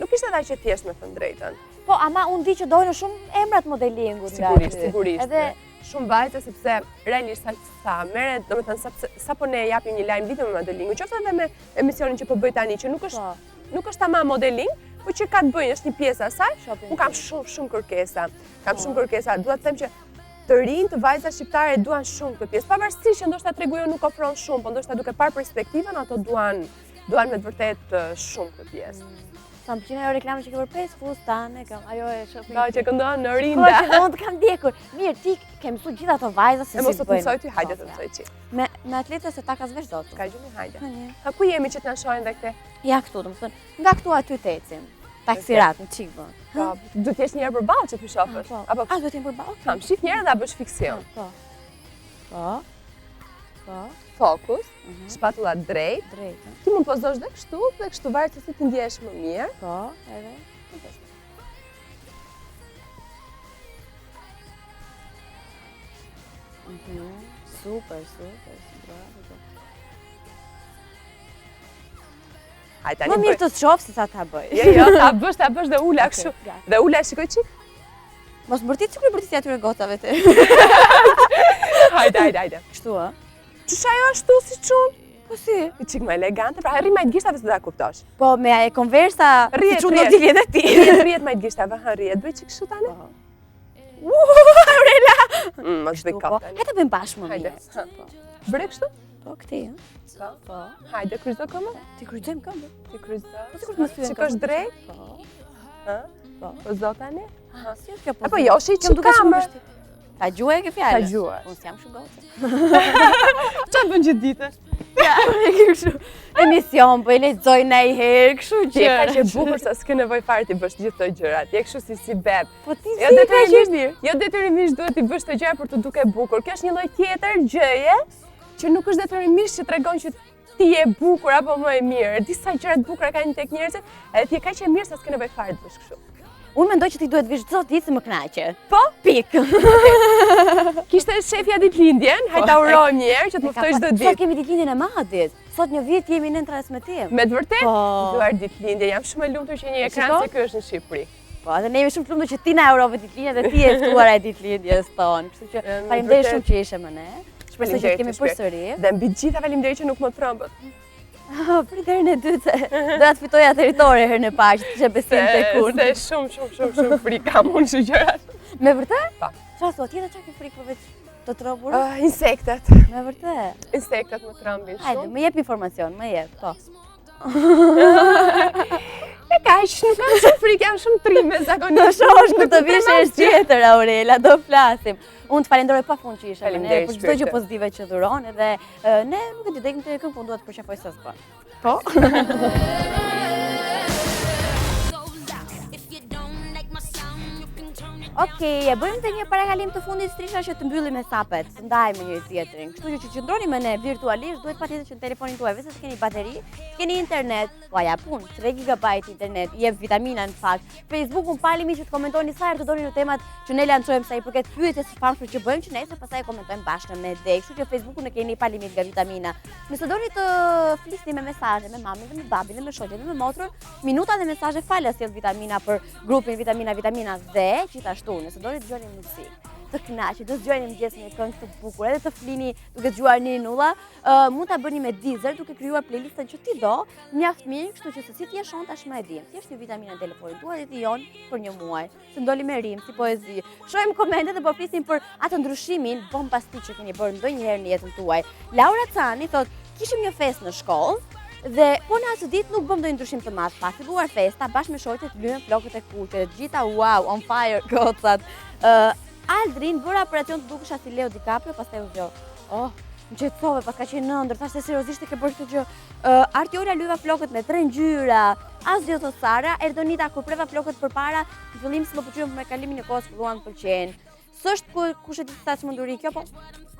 [SPEAKER 3] nuk ishte aq e thjeshtë me thënë drejtën.
[SPEAKER 1] Po, ama unë di që dojnë shumë emrat modelingut.
[SPEAKER 3] Sigurisht. Edhe shumë vajte sepse realisht sa merret, domethënë sa po ne japim një lajm lidhur me modelingun, qoftë edhe me emisionin që po bëj tani, që nuk është tamam modeling, po që ka të bëjë, është një pjesë asaj. Unë kam shumë kërkesa. Dua të them që të rinj, të vajza shqiptare duan shumë këtë pjesë. Pavarësisht që ndoshta tregu jo nuk ofron shumë, po ndoshta duke parë perspektivën, ato duan me të vërtet shumë këtë pjesë.
[SPEAKER 1] Sa më pëlqen ajo reklamë që ke bërë 5 fustane, ajo e shopping.
[SPEAKER 3] Ka që këndon në Rinda.
[SPEAKER 1] Po, që unë të kam ndjekur. Mirë, ti ke mësuar gjithë ato vajza se si bëjnë.
[SPEAKER 3] E mos të mësoj ty, hajde të mësoj ti.
[SPEAKER 1] Me atletës e ta ka zvesh dot.
[SPEAKER 3] Ka gjumi, hajde. Ka ku jemi që të na shohin dhe këte?
[SPEAKER 1] Ja këtu, domethënë, nga këtu aty të ecim. Taksirat në çik bën.
[SPEAKER 3] Po, duhet të jesh një herë përballë që të shohësh.
[SPEAKER 1] Apo duhet të jem përballë?
[SPEAKER 3] Kam shif një herë dhe bësh fiksion.
[SPEAKER 1] Po.
[SPEAKER 3] Fokus, shpatula drejt.
[SPEAKER 1] Drejt.
[SPEAKER 3] Ti mund pozosh dhe kështu varet se si ti ndjehesh më mirë.
[SPEAKER 1] Po, edhe. Super, bravo. Më mirë të shoh se sa ta bëj.
[SPEAKER 3] Jo, ta bësh dhe ula kështu. Dhe ula shikoj çik.
[SPEAKER 1] Mos mbërtit sikur mbërtitja atyre gotave te.
[SPEAKER 3] Hajde.
[SPEAKER 1] Kështu ë?
[SPEAKER 3] Ç'sh ajo ashtu si çun?
[SPEAKER 1] Po si?
[SPEAKER 3] I çik më elegante, pra rri majt gishtave se do ta kuptosh.
[SPEAKER 1] Po me konversa si çun do t'i edhe ti.
[SPEAKER 3] Rrihet majt gishtave, rrihet. Bëj çik kështu tani.
[SPEAKER 1] Aurela.
[SPEAKER 3] Mos bëj kop tani.
[SPEAKER 1] Hajde bëjmë bashkë më mirë.
[SPEAKER 3] Po. Bëre kështu?
[SPEAKER 1] Po këti, ë?
[SPEAKER 3] Po. Hajde kryqëzo këmbën.
[SPEAKER 1] Ti kryqëzojmë këmbën.
[SPEAKER 3] Ti kryqëzo.
[SPEAKER 1] Po sikur të më thyen.
[SPEAKER 3] Shikosh drejt?
[SPEAKER 1] Po.
[SPEAKER 3] Ë?
[SPEAKER 1] Po.
[SPEAKER 3] Po zotani?
[SPEAKER 1] Si është kjo po?
[SPEAKER 3] Apo jo, shi çikamë.
[SPEAKER 1] Ta gjuaj ke fjalë.
[SPEAKER 3] Ta gjuaj.
[SPEAKER 1] Unë s'jam shumë goce.
[SPEAKER 3] Çfarë bën gjithë ditën?
[SPEAKER 1] Ja, kështu. Emision, po e lexoj ndonjëherë, kështu që.
[SPEAKER 3] Je kaq e bukur sa s'ke nevojë fare ti bësh gjithë këto gjërat. Je kështu si beb.
[SPEAKER 1] Po ti
[SPEAKER 3] jo detyrimisht duhet ti bësh këto gjëra për të duke bukur. Kjo është një lloj tjetër gjëje që nuk është detyrimisht që tregon që ti je bukur apo më e mirë. Disa gjëra të bukura kanë tek njerëzit, edhe ti je kaq e mirë sa s'ke nevojë fare të bësh kështu.
[SPEAKER 1] Unë mendoj që ti duhet vish çdo ditë se më kënaqe.
[SPEAKER 3] Po?
[SPEAKER 1] Pik.
[SPEAKER 3] Kishte shefja ditëlindjen, hajta urojmë një herë që të më ftoj çdo ditë.
[SPEAKER 1] Sot kemi ditëlindjen e Madit. Sot një vit jemi në transmetim.
[SPEAKER 3] Me të vërtetë? Duar ditëlindje, jam shumë e lumtur që një ekran si ky është në Shqipëri.
[SPEAKER 1] Po, edhe ne jemi shumë të lumtur që ti na urove ditëlindjen dhe ti je ftuar e ditëlindjes tonë. Kështu që faleminderit shumë që ishe me ne. Shpresoj që kemi përsëri.
[SPEAKER 3] Dhe mbi të gjitha faleminderit që nuk më trembët.
[SPEAKER 1] Për herën e dytë, do ta fitoja territori herën e parë, që kishe besim tek unë.
[SPEAKER 3] Se shumë frikë kam unë çu gjërat.
[SPEAKER 1] Me vërtet?
[SPEAKER 3] Po.
[SPEAKER 1] Çfarë thua ti, çka ke frikë përveç të trembur?
[SPEAKER 3] Insektet.
[SPEAKER 1] Me vërtet?
[SPEAKER 3] Insektet më trembin shumë.
[SPEAKER 1] Hajde, më jep informacion, më jep, po.
[SPEAKER 3] E kaq, nuk kam shumë frikë, jam shumë trime zakonisht.
[SPEAKER 1] Do shohësh kur të vish herë tjetër, Aurela, do flasim. Unë të falenderoj pafund që ishe me ne për çdo gjë pozitive që dhuron edhe ne nuk e di tek në këmbë, po duhet të përqafoj sa s'bën. Po. Okej, e bëjmë të një parakalim të fundit strisha që të mbyllim me sapet, të ndajmë njëri tjetrin. Kështu që qëndroni me ne virtualisht, duhet patjetër që në telefonin tuaj, vetë se keni bateri, keni internet, po ja punë, 3 GB internet, jep vitamina në fakt. Facebook unë palimi që të komentoni sa herë të doni në temat që ne lancojmë sa i përket pyetjes së famshme që bëjmë që ne se pastaj komentojmë bashkë me ne. Kështu që Facebookun e keni palimit nga vitamina. Nëse doni të flisni me mesazhe me mamin dhe me babin dhe me shoqen dhe me motrën, minuta dhe mesazhe falas sjell vitamina për grupin vitamina dhe gjithashtu nëse doni të dëgjoni muzikë, të kënaqur, të dëgjoni mëngjesin një këngë të bukur, edhe të flini duke dëgjuar një nulla, mund ta bëni me Deezer duke krijuar playlistën që ti do, mjaft mirë, kështu që se si ti e shon tashmë e di. Thjesht një vitaminë në telefonin tuaj dhe ti jon për një muaj. Se ndoli me rim si poezi. Shohim komentet dhe po flisim për atë ndryshimin bombastik që keni bërë ndonjëherë në jetën tuaj. Laura Cani thotë, kishim një festë në shkollë, Dhe po në atë ditë nuk bëm ndonjë ndryshim të madh. Pa filluar festa bashkë me shoqet lyhen flokët e kuqe, të gjitha wow, on fire gocat. Aldrin bëra operacion të dukesha si Leo DiCaprio, pastaj u zgjo. Oh, më qetësove, pas ka qenë ëndër, thashë seriozisht e ke bërë këtë gjë. Artiola lyva flokët me 3 ngjyra. Asgjë thot Sara, Erdonita kur preva flokët përpara, në fillim s'më pëlqyen, me kalimin e kohës filluan të pëlqejnë. S'është kush e di sa çmenduri kjo, po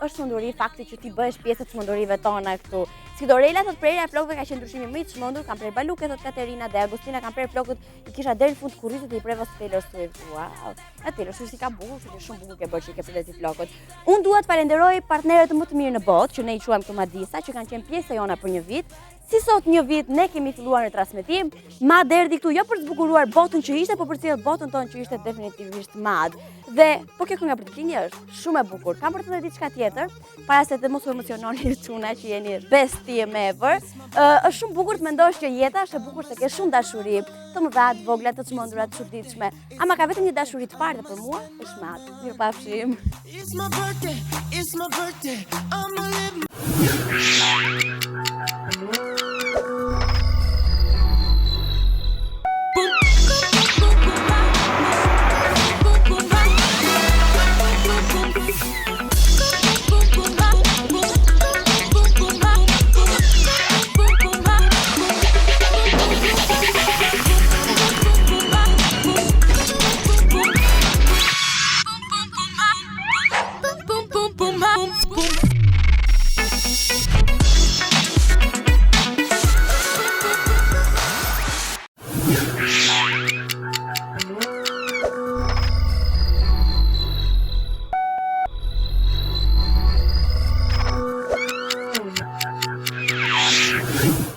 [SPEAKER 1] është çmenduri fakti që ti bëhesh pjesë të çmendurive tona këtu. Si Dorela thot prerja e flokëve ka qenë ndryshimi më i çmendur, kam prerë baluke thot Katerina dhe Agostina kam prerë flokët, i kisha deri në fund kurrizit dhe i preva Taylor Swift. Wow. Taylor Swift si ka bukur, si shumë bukur ke bërë që ke prerë ti flokët. Unë dua të falenderoj partnerët më të mirë në botë, që ne i quajmë këtu Madisa, që kanë qenë pjesë e jona për një vit. Si sot një vit ne kemi filluar në transmetim, Mad erdhi këtu jo për të zbukuruar botën që ishte, por për të cilët botën tonë që ishte definitivisht Mad. Dhe po kjo kënga për të linjë është shumë e bukur. Kam për të thënë diçka tjetër, para se të mos u emociononi çuna që jeni best team ever. Është shumë bukur të mendosh që jeta është e bukur se ke shumë dashuri, të mëdha, të vogla, të çmendura, të çuditshme. Ama ka vetëm një dashuri të parë dhe për mua është Mad. Mirupafshim.
[SPEAKER 4] It's my birthday, I'ma live